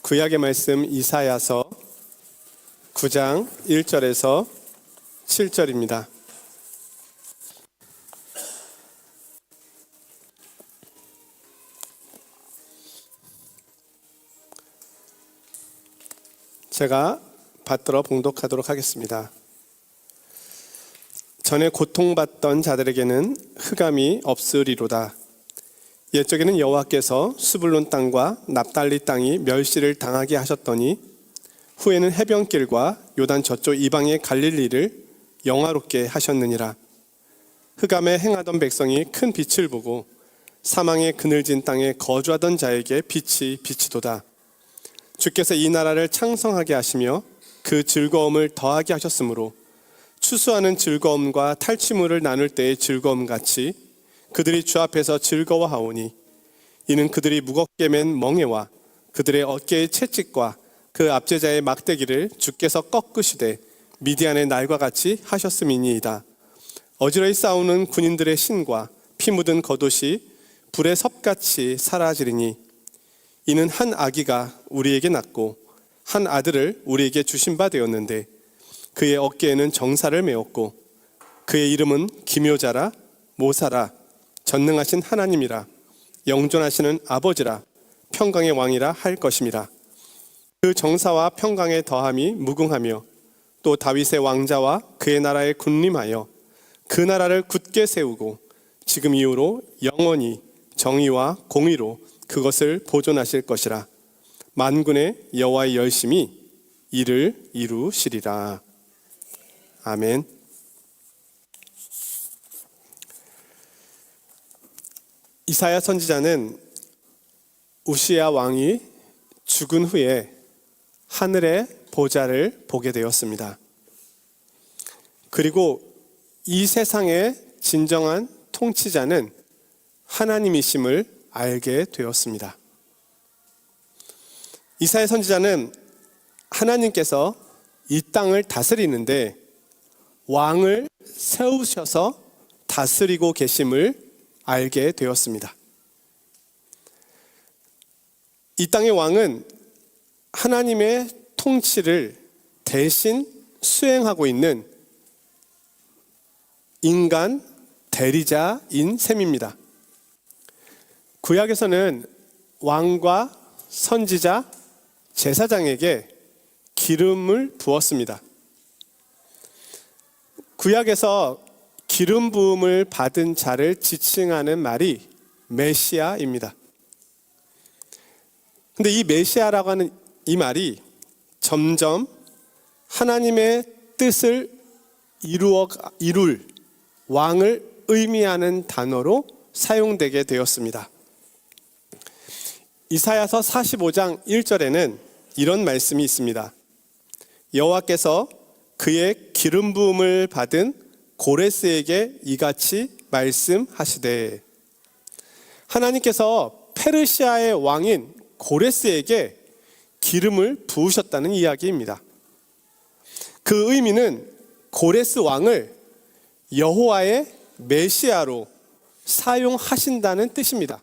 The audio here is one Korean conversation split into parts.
구약의 말씀 이사야서 9장 1절에서 7절입니다. 제가 받들어 봉독하도록 하겠습니다. 전에 고통받던 자들에게는 흑암이 없으리로다. 옛적에는 여호와께서 스불론 땅과 납달리 땅이 멸시를 당하게 하셨더니 후에는 해변길과 요단 저쪽 이방의 갈릴리를 영화롭게 하셨느니라. 흑암에 행하던 백성이 큰 빛을 보고 사망의 그늘진 땅에 거주하던 자에게 빛이 비치도다. 주께서 이 나라를 창성하게 하시며 그 즐거움을 더하게 하셨으므로 추수하는 즐거움과 탈취물을 나눌 때의 즐거움같이 그들이 주 앞에서 즐거워하오니 이는 그들이 무겁게 맨 멍에와 그들의 어깨의 채찍과 그 압제자의 막대기를 주께서 꺾으시되 미디안의 날과 같이 하셨음이니이다. 어지러이 싸우는 군인들의 신과 피 묻은 겉옷이 불의 섭같이 사라지리니 이는 한 아기가 우리에게 낳고 한 아들을 우리에게 주신 바 되었는데 그의 어깨에는 정사를 메었고 그의 이름은 기묘자라 모사라 전능하신 하나님이라 영존하시는 아버지라 평강의 왕이라 할 것임이라. 그 정사와 평강의 더함이 무궁하며 또 다윗의 왕자와 그의 나라에 군림하여 그 나라를 굳게 세우고 지금 이후로 영원히 정의와 공의로 그것을 보존하실 것이라. 만군의 여호와의 열심이 이를 이루시리라. 아멘. 이사야 선지자는 우시야 왕이 죽은 후에 하늘의 보좌를 보게 되었습니다. 그리고 이 세상의 진정한 통치자는 하나님이심을 알게 되었습니다. 이사야 선지자는 하나님께서 이 땅을 다스리는데 왕을 세우셔서 다스리고 계심을 알게 되었습니다. 이 땅의 왕은 하나님의 통치를 대신 수행하고 있는 인간 대리자인 셈입니다. 구약에서는 왕과 선지자, 제사장에게 기름을 부었습니다. 구약에서 기름 부음을 받은 자를 지칭하는 말이 메시아입니다. 근데 이 메시아라고 하는 이 말이 점점 하나님의 뜻을 이룰 왕을 의미하는 단어로 사용되게 되었습니다. 이사야서 45장 1절에는 이런 말씀이 있습니다. 여호와께서 그의 기름 부음을 받은 고레스에게 이같이 말씀하시되, 하나님께서 페르시아의 왕인 고레스에게 기름을 부으셨다는 이야기입니다. 그 의미는 고레스 왕을 여호와의 메시아로 사용하신다는 뜻입니다.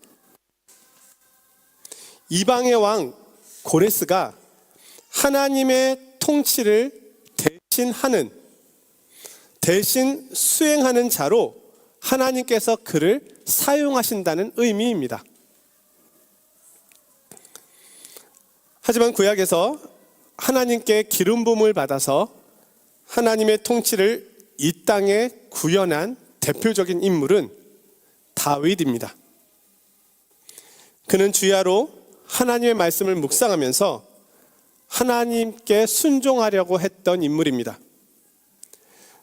이방의 왕 고레스가 하나님의 통치를 대신 수행하는 자로 하나님께서 그를 사용하신다는 의미입니다. 하지만 구약에서 하나님께 기름 부음을 받아서 하나님의 통치를 이 땅에 구현한 대표적인 인물은 다윗입니다. 그는 주야로 하나님의 말씀을 묵상하면서 하나님께 순종하려고 했던 인물입니다.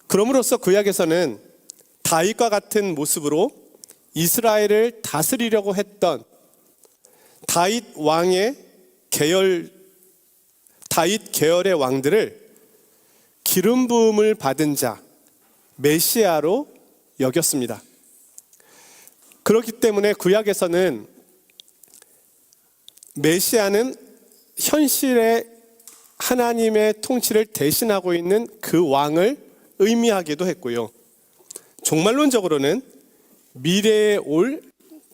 그럼으로써 구약에서는 다윗과 같은 모습으로 이스라엘을 다스리려고 했던 다윗 계열의 왕들을 기름 부음을 받은 자, 메시아로 여겼습니다. 그렇기 때문에 구약에서는 메시아는 현실의 하나님의 통치를 대신하고 있는 그 왕을 의미하기도 했고요. 종말론적으로는 미래에 올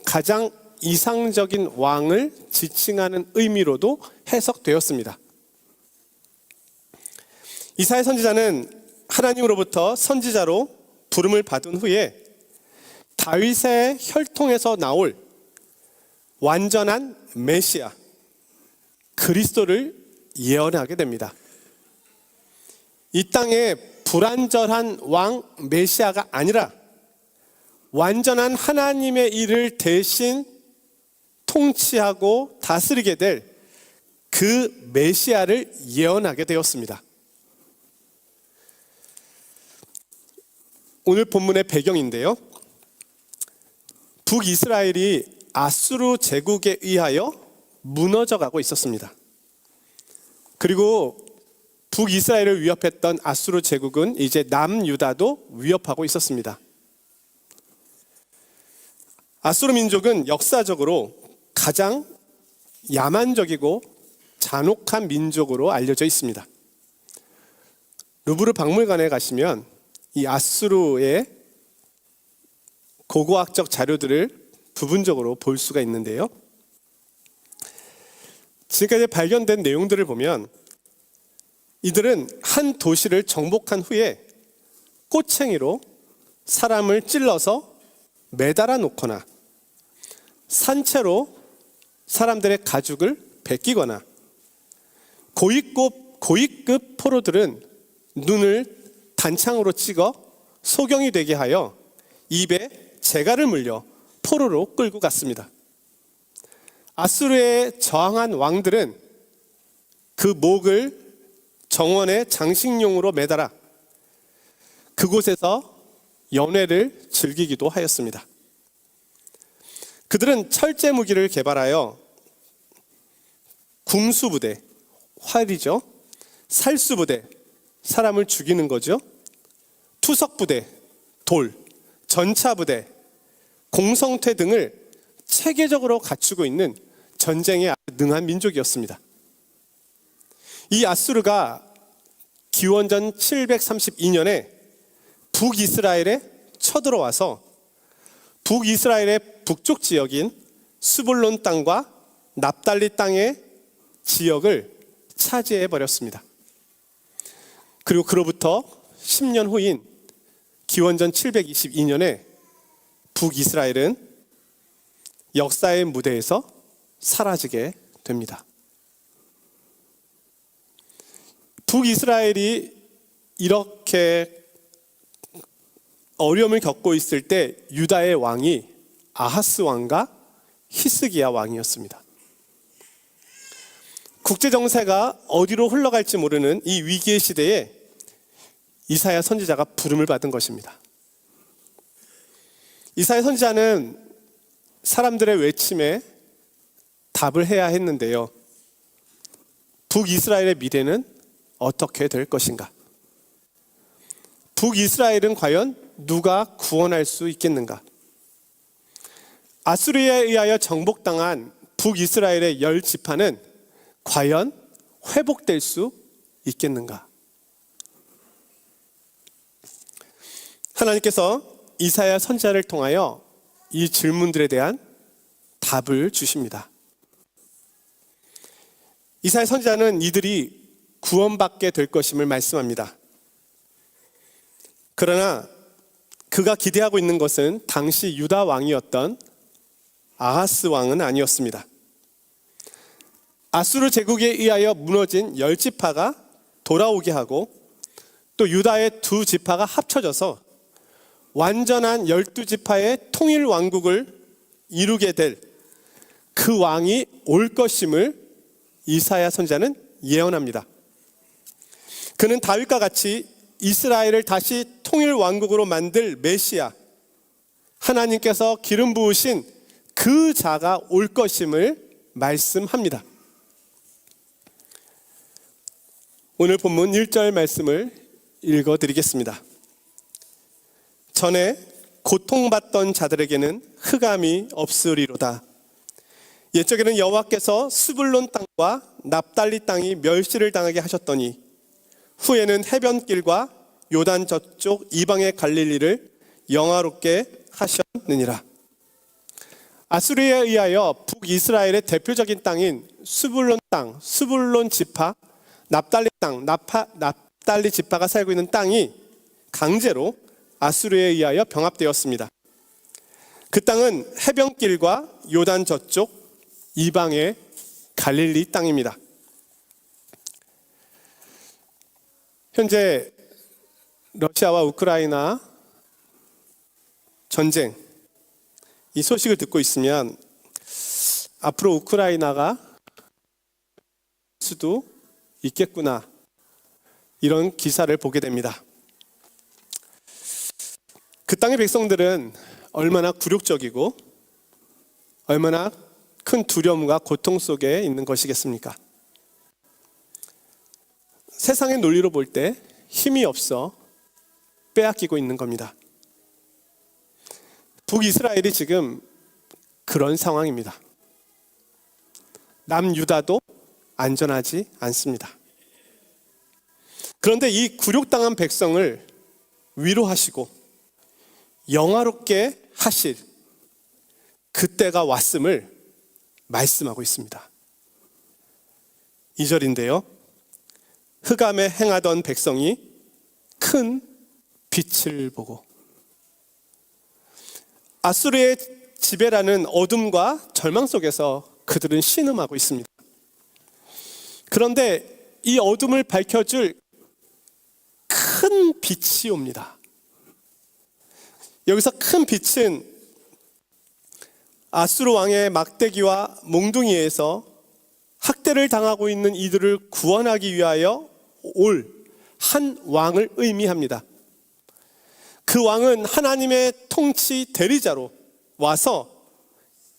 가장 이상적인 왕을 지칭하는 의미로도 해석되었습니다. 이사야 선지자는 하나님으로부터 선지자로 부름을 받은 후에 다윗의 혈통에서 나올 완전한 메시아 그리스도를 예언하게 됩니다. 이 땅에 불완전한 왕 메시아가 아니라 완전한 하나님의 일을 대신 통치하고 다스리게 될 그 메시아를 예언하게 되었습니다. 오늘 본문의 배경인데요. 북이스라엘이 아수르 제국에 의하여 무너져 가고 있었습니다. 그리고 북이스라엘을 위협했던 아수르 제국은 이제 남유다도 위협하고 있었습니다. 아수르 민족은 역사적으로 가장 야만적이고 잔혹한 민족으로 알려져 있습니다. 루브르 박물관에 가시면 이 아수르의 고고학적 자료들을 부분적으로 볼 수가 있는데요. 지금까지 발견된 내용들을 보면 이들은 한 도시를 정복한 후에 꼬챙이로 사람을 찔러서 매달아 놓거나 산채로 사람들의 가죽을 베끼거나 고위급 포로들은 눈을 단창으로 찍어 소경이 되게 하여 입에 재갈을 물려 포로로 끌고 갔습니다. 아수르에 저항한 왕들은 그 목을 정원의 장식용으로 매달아 그곳에서 연회를 즐기기도 하였습니다. 그들은 철제 무기를 개발하여 궁수부대, 활이죠. 살수부대, 사람을 죽이는 거죠. 투석부대, 돌, 전차부대, 공성퇴 등을 체계적으로 갖추고 있는 전쟁에 능한 민족이었습니다. 이 아수르가 기원전 732년에 북이스라엘에 쳐들어와서 북이스라엘의 북쪽 지역인 스불론 땅과 납달리 땅의 지역을 차지해 버렸습니다. 그리고 그로부터 10년 후인 기원전 722년에 북이스라엘은 역사의 무대에서 사라지게 됩니다. 북이스라엘이 이렇게 어려움을 겪고 있을 때 유다의 왕이 아하스 왕과 히스기야 왕이었습니다. 국제정세가 어디로 흘러갈지 모르는 이 위기의 시대에 이사야 선지자가 부름을 받은 것입니다. 이사야 선지자는 사람들의 외침에 답을 해야 했는데요. 북이스라엘의 미래는 어떻게 될 것인가? 북이스라엘은 과연 누가 구원할 수 있겠는가? 아수르에 의하여 정복당한 북이스라엘의 10지파는 과연 회복될 수 있겠는가? 하나님께서 이사야 선지자를 통하여 이 질문들에 대한 답을 주십니다. 이사야 선지자는 이들이 구원받게 될 것임을 말씀합니다. 그러나 그가 기대하고 있는 것은 당시 유다 왕이었던 아하스 왕은 아니었습니다. 아수르 제국에 의하여 무너진 10지파가 돌아오게 하고 또 유다의 2지파가 합쳐져서 완전한 12지파의 통일 왕국을 이루게 될 그 왕이 올 것임을 이사야 선지자는 예언합니다. 그는 다윗과 같이 이스라엘을 다시 통일 왕국으로 만들 메시아, 하나님께서 기름 부으신 그 자가 올 것임을 말씀합니다. 오늘 본문 1절 말씀을 읽어드리겠습니다. 전에 고통받던 자들에게는 흑암이 없으리로다. 옛적에는 여호와께서 스불론 땅과 납달리 땅이 멸시를 당하게 하셨더니 후에는 해변길과 요단 저쪽 이방의 갈릴리를 영화롭게 하셨느니라. 아수르에 의하여 북이스라엘의 대표적인 땅인 스불론 땅, 스불론 지파, 납달리 땅, 납달리 지파가 살고 있는 땅이 강제로 아수르에 의하여 병합되었습니다. 그 땅은 해변길과 요단 저쪽 이방의 갈릴리 땅입니다. 현재 러시아와 우크라이나 전쟁, 이 소식을 듣고 있으면 앞으로 우크라이나가 수도 있겠구나, 이런 기사를 보게 됩니다. 그 땅의 백성들은 얼마나 굴욕적이고 얼마나 큰 두려움과 고통 속에 있는 것이겠습니까? 세상의 논리로 볼 때 힘이 없어 빼앗기고 있는 겁니다. 북이스라엘이 지금 그런 상황입니다. 남유다도 안전하지 않습니다. 그런데 이 굴욕당한 백성을 위로하시고 영화롭게 하실 그때가 왔음을 말씀하고 있습니다. 2절인데요. 흑암에 행하던 백성이 큰 빛을 보고, 아수르의 지배라는 어둠과 절망 속에서 그들은 신음하고 있습니다. 그런데 이 어둠을 밝혀줄 큰 빛이 옵니다. 여기서 큰 빛은 아수르 왕의 막대기와 몽둥이에서 학대를 당하고 있는 이들을 구원하기 위하여 올 한 왕을 의미합니다. 그 왕은 하나님의 통치 대리자로 와서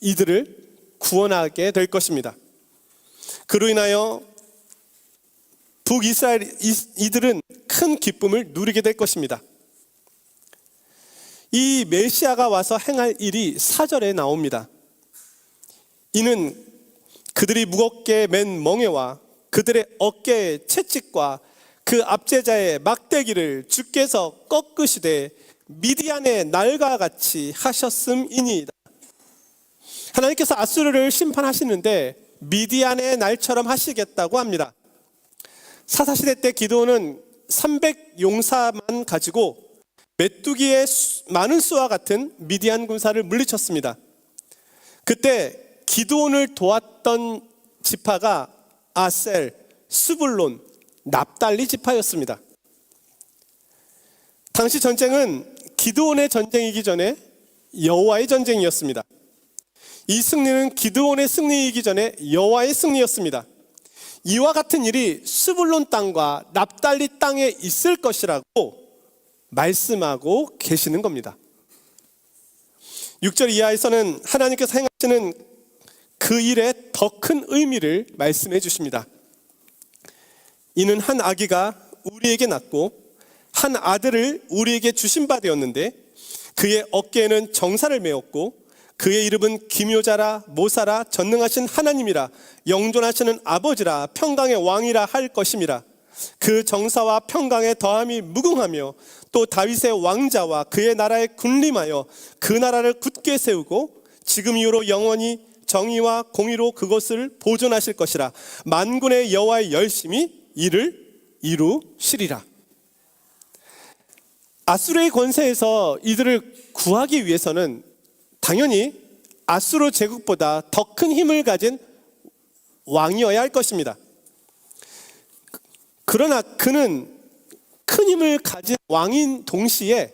이들을 구원하게 될 것입니다. 그로 인하여 북이스라엘 이들은 큰 기쁨을 누리게 될 것입니다. 이 메시아가 와서 행할 일이 4절에 나옵니다. 이는 그들이 무겁게 맨 멍에와 그들의 어깨의 채찍과 그 압제자의 막대기를 주께서 꺾으시되 미디안의 날과 같이 하셨음이니이다. 하나님께서 아수르를 심판하시는데 미디안의 날처럼 하시겠다고 합니다. 사사시대 때 기드온은 300용사만 가지고 메뚜기의 많은 수와 같은 미디안 군사를 물리쳤습니다. 그때 기드온을 도왔던 지파가 아셀, 스불론, 납달리 지파였습니다. 당시 전쟁은 기드온의 전쟁이기 전에 여호와의 전쟁이었습니다. 이 승리는 기드온의 승리이기 전에 여호와의 승리였습니다. 이와 같은 일이 스불론 땅과 납달리 땅에 있을 것이라고 말씀하고 계시는 겁니다. 6절 이하에서는 하나님께서 행하시는 그 일의 더 큰 의미를 말씀해 주십니다. 이는 한 아기가 우리에게 낳고 한 아들을 우리에게 주신 바 되었는데 그의 어깨에는 정사를 메었고 그의 이름은 기묘자라 모사라 전능하신 하나님이라 영존하시는 아버지라 평강의 왕이라 할 것임이라. 그 정사와 평강의 더함이 무궁하며 또 다윗의 왕자와 그의 나라에 군림하여 그 나라를 굳게 세우고 지금 이후로 영원히 정의와 공의로 그것을 보존하실 것이라. 만군의 여호와의 열심히 이를 이루시리라. 아수르의 권세에서 이들을 구하기 위해서는 당연히 아수르 제국보다 더 큰 힘을 가진 왕이어야 할 것입니다. 그러나 그는 큰 힘을 가진 왕인 동시에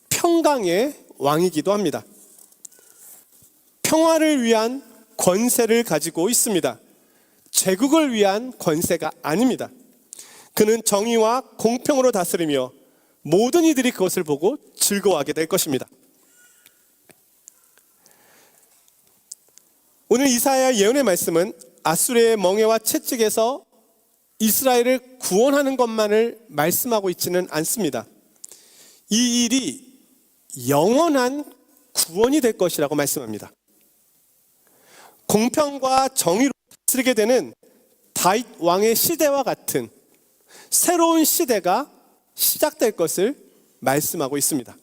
평강의 왕이기도 합니다. 평화를 위한 권세를 가지고 있습니다. 제국을 위한 권세가 아닙니다. 그는 정의와 공평으로 다스리며 모든 이들이 그것을 보고 즐거워하게 될 것입니다. 오늘 이사야 예언의 말씀은 아수르의 멍에와 채찍에서 이스라엘을 구원하는 것만을 말씀하고 있지는 않습니다. 이 일이 영원한 구원이 될 것이라고 말씀합니다. 공평과 정의로 다스리게 되는 다윗 왕의 시대와 같은 새로운 시대가 시작될 것을 말씀하고 있습니다.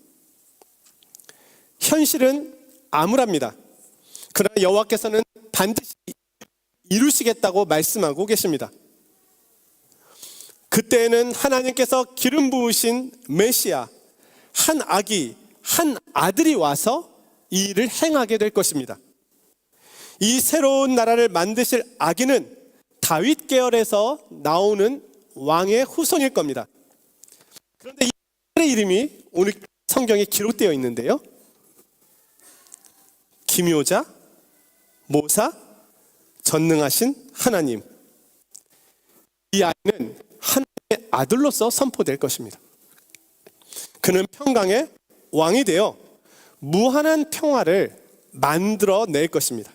현실은 암울합니다. 그러나 여호와께서는 반드시 이루시겠다고 말씀하고 계십니다. 그때에는 하나님께서 기름 부으신 메시아, 한 아기, 한 아들이 와서 이 일을 행하게 될 것입니다. 이 새로운 나라를 만드실 아기는 다윗 계열에서 나오는 왕의 후손일 겁니다. 그런데 이 아들의 이름이 오늘 성경에 기록되어 있는데요. 기묘자, 모사, 전능하신 하나님. 이 아이는 하나님의 아들로서 선포될 것입니다. 그는 평강의 왕이 되어 무한한 평화를 만들어낼 것입니다.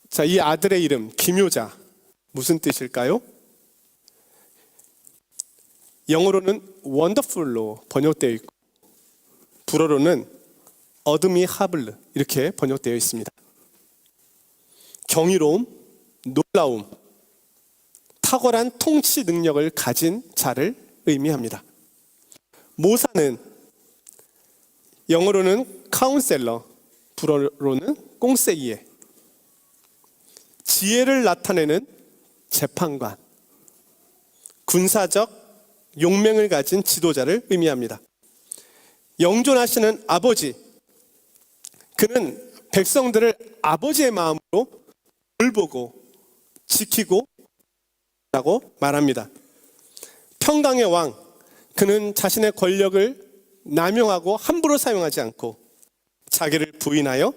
자, 이 아들의 이름 기묘자 무슨 뜻일까요? 영어로는 wonderful로 번역되어 있고 불어로는 어드미 하블르 이렇게 번역되어 있습니다. 경이로움, 놀라움, 탁월한 통치 능력을 가진 자를 의미합니다. 모사는 영어로는 카운셀러, 불어로는 꽁세이에, 지혜를 나타내는 재판관, 군사적 용맹을 가진 지도자를 의미합니다. 영존하시는 아버지, 그는 백성들을 아버지의 마음으로 돌보고 지키고 라고 말합니다. 평강의 왕, 그는 자신의 권력을 남용하고 함부로 사용하지 않고 자기를 부인하여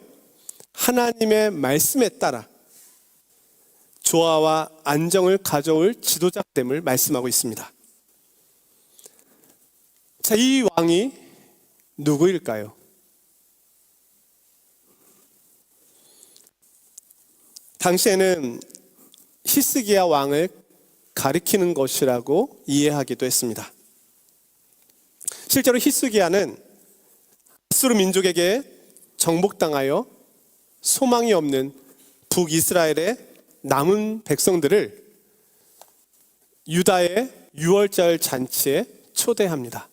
하나님의 말씀에 따라 조화와 안정을 가져올 지도자됨을 말씀하고 있습니다. 자, 이 왕이 누구일까요? 당시에는 히스기야 왕을 가리키는 것이라고 이해하기도 했습니다. 실제로 히스기야는 아수르 민족에게 정복당하여 소망이 없는 북이스라엘의 남은 백성들을 유다의 유월절 잔치에 초대합니다.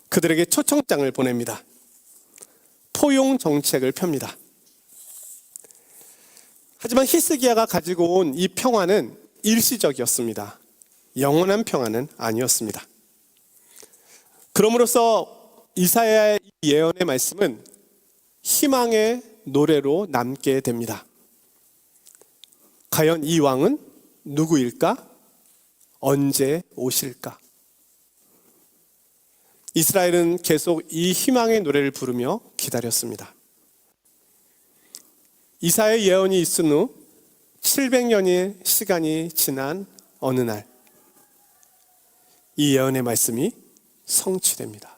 그들에게 초청장을 보냅니다. 포용 정책을 펴니다. 하지만 히스기야가 가지고 온 이 평화는 일시적이었습니다. 영원한 평화는 아니었습니다. 그럼으로써 이사야의 예언의 말씀은 희망의 노래로 남게 됩니다. 과연 이 왕은 누구일까? 언제 오실까? 이스라엘은 계속 이 희망의 노래를 부르며 기다렸습니다. 이사야의 예언이 있은 후 700년의 시간이 지난 어느 날, 이 예언의 말씀이 성취됩니다.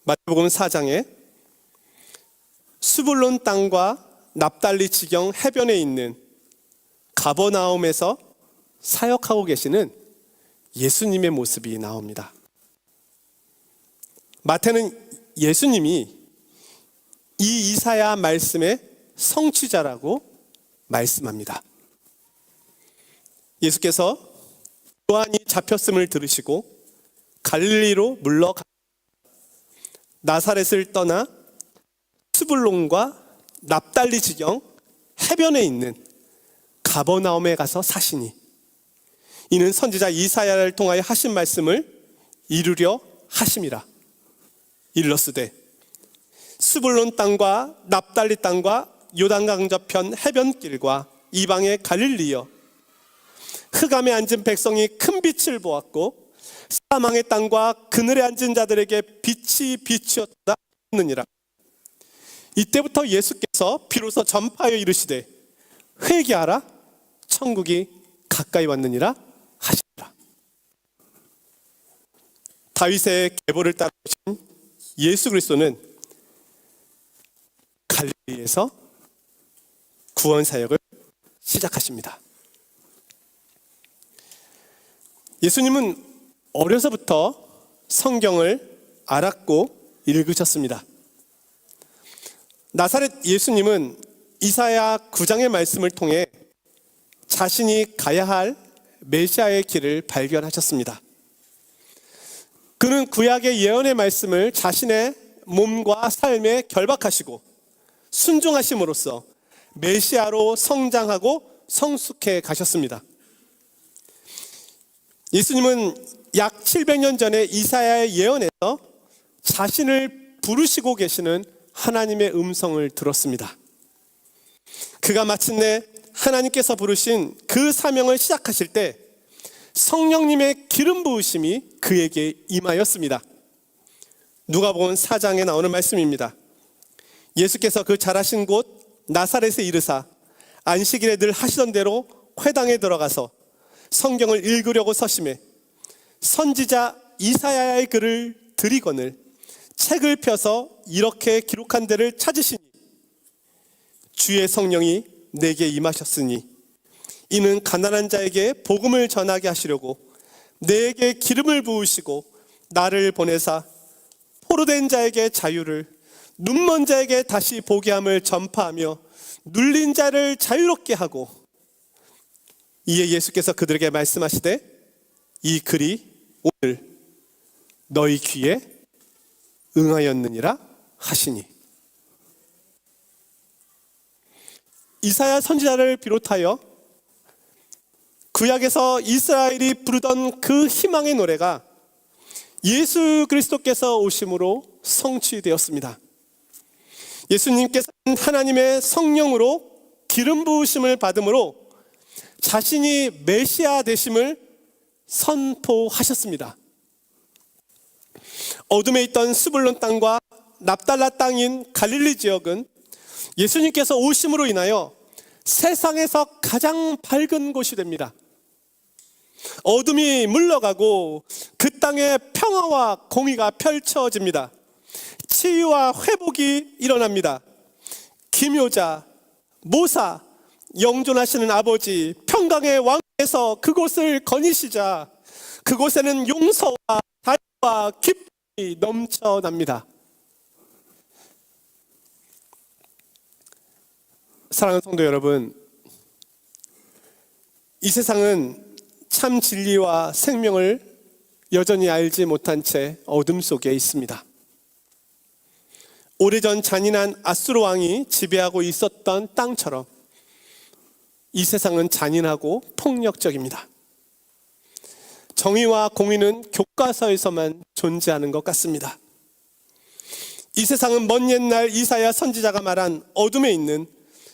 마태복음 4장에 스불론 땅과 납달리 지경 해변에 있는 가버나움에서 사역하고 계시는 예수님의 모습이 나옵니다. 마태는 예수님이 이 이사야 말씀의 성취자라고 말씀합니다. 예수께서 요한이 잡혔음을 들으시고 갈릴리로 물러가 나사렛을 떠나 스불론과 납달리 지경 해변에 있는 가버나움에 가서 사시니 이는 선지자 이사야를 통하여 하신 말씀을 이루려 하심이라. 일러스되 스불론 땅과 납달리 땅과 요단강 저편 해변길과 이방의 갈릴리여, 흑암에 앉은 백성이 큰 빛을 보았고 사망의 땅과 그늘에 앉은 자들에게 빛이 비추었다 하느니라. 이때부터 예수께서 비로소 전파하여 이르시되 회개하라, 천국이 가까이 왔느니라 하시니라. 다윗의 계보를 따르신 예수 그리스도는 갈릴리에서 구원 사역을 시작하십니다. 예수님은 어려서부터 성경을 알았고 읽으셨습니다. 나사렛 예수님은 이사야 9장의 말씀을 통해 자신이 가야 할 메시아의 길을 발견하셨습니다. 그는 구약의 예언의 말씀을 자신의 몸과 삶에 결박하시고 순종하심으로써 메시아로 성장하고 성숙해 가셨습니다. 예수님은 약 700년 전에 이사야의 예언에서 자신을 부르시고 계시는 하나님의 음성을 들었습니다. 그가 마침내 하나님께서 부르신 그 사명을 시작하실 때 성령님의 기름 부으심이 그에게 임하였습니다. 누가복음 4장에 나오는 말씀입니다. 예수께서 그 자라신 곳 나사렛에 이르사 안식일에 늘 하시던 대로 회당에 들어가서 성경을 읽으려고 서심해 선지자 이사야의 글을 들이거늘 책을 펴서 이렇게 기록한 데를 찾으시니 주의 성령이 내게 임하셨으니 이는 가난한 자에게 복음을 전하게 하시려고 내게 기름을 부으시고 나를 보내사 포로된 자에게 자유를 눈먼 자에게 다시 보게 함을 전파하며 눌린 자를 자유롭게 하고 이에 예수께서 그들에게 말씀하시되 이 글이 오늘 너희 귀에 응하였느니라 하시니 이사야 선지자를 비롯하여 구약에서 이스라엘이 부르던 그 희망의 노래가 예수 그리스도께서 오심으로 성취되었습니다. 예수님께서는 하나님의 성령으로 기름 부으심을 받음으로 자신이 메시아 되심을 선포하셨습니다. 어둠에 있던 스불론 땅과 납달라 땅인 갈릴리 지역은 예수님께서 오심으로 인하여 세상에서 가장 밝은 곳이 됩니다. 어둠이 물러가고 그 땅에 평화와 공의가 펼쳐집니다. 치유와 회복이 일어납니다. 기묘자, 모사, 영존하시는 아버지, 평강의 왕께서 그곳을 거니시자 그곳에는 용서와 자유와 기쁨이 넘쳐납니다. 사랑하는 성도 여러분, 이 세상은 참 진리와 생명을 여전히 알지 못한 채 어둠 속에 있습니다. 오래전 잔인한 아수르 왕이 지배하고 있었던 땅처럼 이 세상은 잔인하고 폭력적입니다. 정의와 공의는 교과서에서만 존재하는 것 같습니다. 이 세상은 먼 옛날 이사야 선지자가 말한 어둠에 있는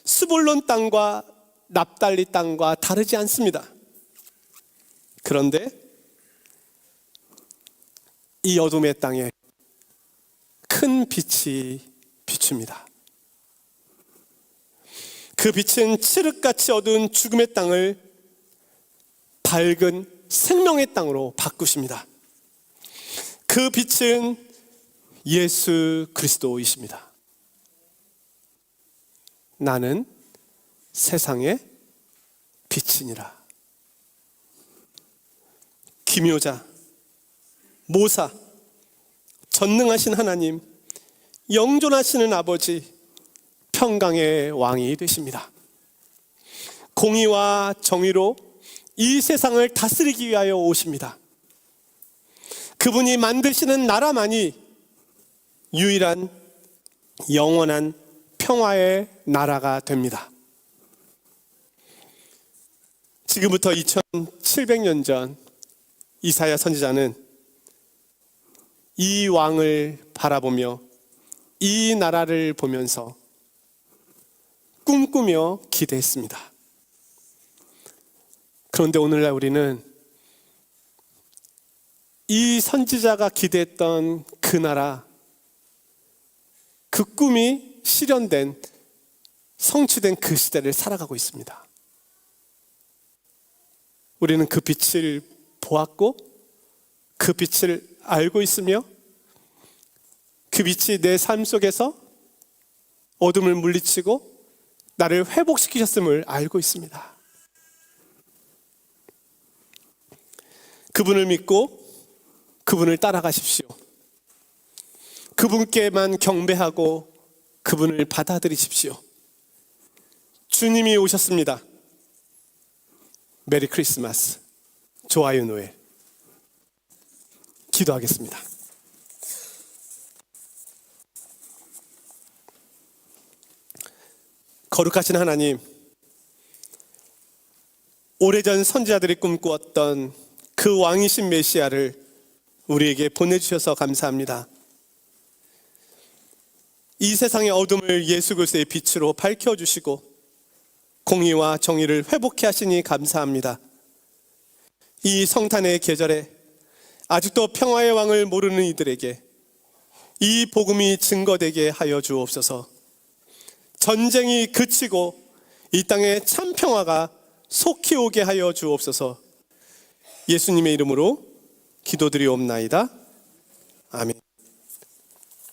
스불론 땅과 납달리 땅과 다르지 않습니다. 그런데 이 어둠의 땅에 큰 빛이 비춥니다. 그 빛은 칠흑같이 어두운 죽음의 땅을 밝은 생명의 땅으로 바꾸십니다. 그 빛은 예수 그리스도이십니다. 나는 세상의 빛이니라. 기묘자, 모사, 전능하신 하나님, 영존하시는 아버지, 평강의 왕이 되십니다. 공의와 정의로 이 세상을 다스리기 위하여 오십니다. 그분이 만드시는 나라만이 유일한 영원한 평화의 나라가 됩니다. 지금부터 2700년 전 이사야 선지자는 이 왕을 바라보며 이 나라를 보면서 꿈꾸며 기대했습니다. 그런데 오늘날 우리는 이 선지자가 기대했던 그 나라, 그 꿈이 실현된, 성취된 그 시대를 살아가고 있습니다. 우리는 그 빛을 보았고 그 빛을 알고 있으며 그 빛이 내 삶 속에서 어둠을 물리치고 나를 회복시키셨음을 알고 있습니다. 그분을 믿고 그분을 따라가십시오. 그분께만 경배하고 그분을 받아들이십시오. 주님이 오셨습니다. 메리 크리스마스, 좋아요 노엘. 기도하겠습니다. 거룩하신 하나님, 오래전 선지자들이 꿈꾸었던 그 왕이신 메시아를 우리에게 보내주셔서 감사합니다. 이 세상의 어둠을 예수 그리스도의 빛으로 밝혀주시고 공의와 정의를 회복해 하시니 감사합니다. 이 성탄의 계절에 아직도 평화의 왕을 모르는 이들에게 이 복음이 증거되게 하여 주옵소서. 전쟁이 그치고 이 땅에 참 평화가 속히 오게 하여 주옵소서. 예수님의 이름으로 기도드리옵나이다. 아멘.